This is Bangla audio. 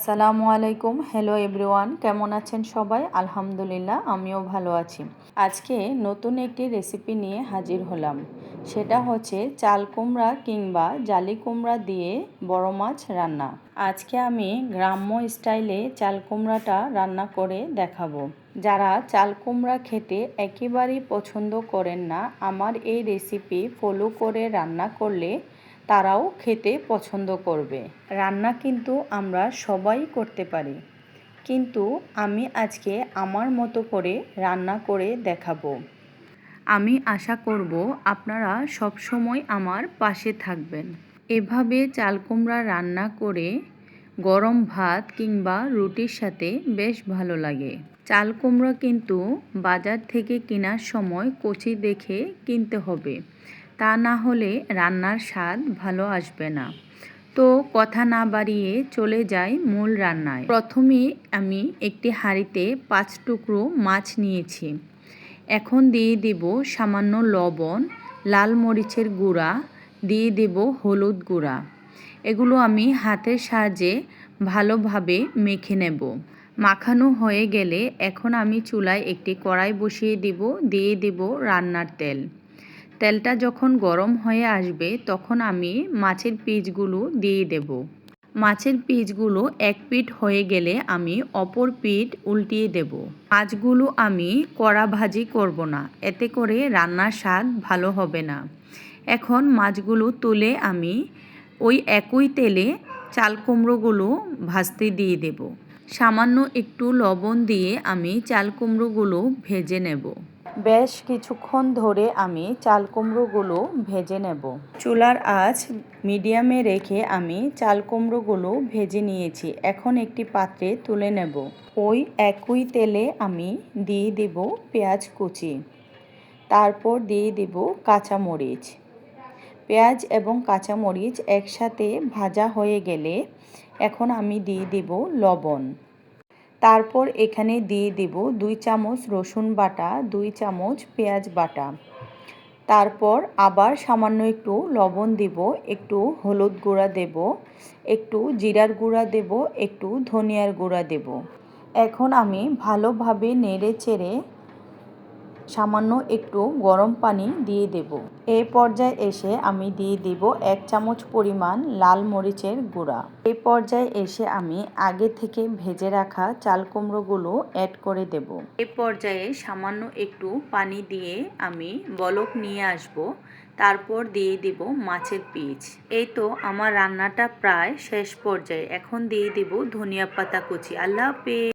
আসসালামু আলাইকুম। হ্যালো এভরিওয়ান, কেমন আছেন সবাই? আলহামদুলিল্লাহ, আমিও ভালো আছি। আজকে নতুন একটি রেসিপি নিয়ে হাজির হলাম। সেটা হচ্ছে চাল কুমড়া কিংবা জালি কুমড়া দিয়ে বড় মাছ রান্না। আজকে আমি গ্রাম্য স্টাইলে চাল কুমড়াটা রান্না করে দেখাবো। যারা চাল কুমড়া খেতে একেবারেই পছন্দ করেন না, আমার এই রেসিপি ফলো করে রান্না করলে তারাও খেতে পছন্দ করবে। রান্না কিন্তু আমরা সবাই করতে পারি, কিন্তু আমি আজকে আমার মতো করে রান্না করে দেখাবো। আমি আশা করব আপনারা সব সময় আমার পাশে থাকবেন। এভাবে চাল কুমড়া রান্না করে গরম ভাত কিংবা রুটির সাথে বেশ ভালো লাগে। চাল কুমড়া কিন্তু বাজার থেকে কেনার সময় কচি দেখে কিনতে হবে, তা না হলে রান্নার স্বাদ ভালো আসবে না। তো কথা না বাড়িয়ে চলে যাই মূল রান্নায়। প্রথমে আমি একটি হাঁড়িতে 5 টুকরো মাছ নিয়েছি। এখন দিয়ে দেব সামান্য লবণ, লাল মরিচের গুঁড়া, দিয়ে দেব হলুদ গুঁড়া। এগুলো আমি হাতের সাহায্যে ভালোভাবে মেখে নেব। মাখানো হয়ে গেলে এখন আমি চুলায় একটি কড়াই বসিয়ে দিয়ে দেব রান্নার তেল। তেলটা যখন গরম হয়ে আসবে তখন আমি মাছের পিসগুলো দিয়ে দেব। মাছের পিসগুলো এক পিঠ হয়ে গেলে আমি অপর পিঠ উল্টিয়ে দেব। মাছগুলো আমি কড়া ভাজি করব না, এতে করে রান্নার স্বাদ ভালো হবে না। এখন মাছগুলো তুলে আমি ওই একই তেলে চাল কুমড়োগুলো ভাজতে দিয়ে দেব। সামান্য একটু লবণ দিয়ে আমি চাল কুমড়োগুলো ভেজে নেব। বেশ কিছুক্ষণ ধরে আমি চাল কুমড়োগুলো ভেজে নেব। চুলার আঁচ মিডিয়ামে রেখে আমি চাল কুমড়োগুলো ভেজে নিয়েছি। এখন একটি পাত্রে তুলে নেব। ওই একই তেলে আমি দিয়ে দেব পেঁয়াজ কুচি, তারপর দিয়ে দেব কাঁচামরিচ। পেঁয়াজ এবং কাঁচামরিচ একসাথে ভাজা হয়ে গেলে এখন আমি দিয়ে দেব লবণ। তারপর এখানে দিয়ে দেব 2 চামচ রসুন বাটা, 2 চামচ পেঁয়াজ বাটা। তারপর আবার সামান্য একটু লবণ দেব, একটু হলুদ গুঁড়া দেব, একটু জিরার গুঁড়া দেব, একটু ধনিয়ার গুঁড়া দেব। এখন আমি ভালোভাবে নেড়ে চেড়ে সামান্য একটু গরম পানি দিয়ে দেব। এই পর্যায়ে এসে আমি দিয়ে দেব 1 চামচ পরিমাণ লাল মরিচের গুঁড়া। এই পর্যায়ে এসে আমি আগে থেকে ভেজে রাখা চাল কুমড়োগুলো অ্যাড করে দেব। এই পর্যায়ে সামান্য একটু পানি দিয়ে আমি বলক নিয়ে আসব। তারপর দিয়ে দেব মাছের পিস। এই তো আমার রান্নাটা প্রায় শেষ পর্যায়ে। এখন দিয়ে দেব ধনিয়া পাতা কুচি। আল্লাহ হাফেজ।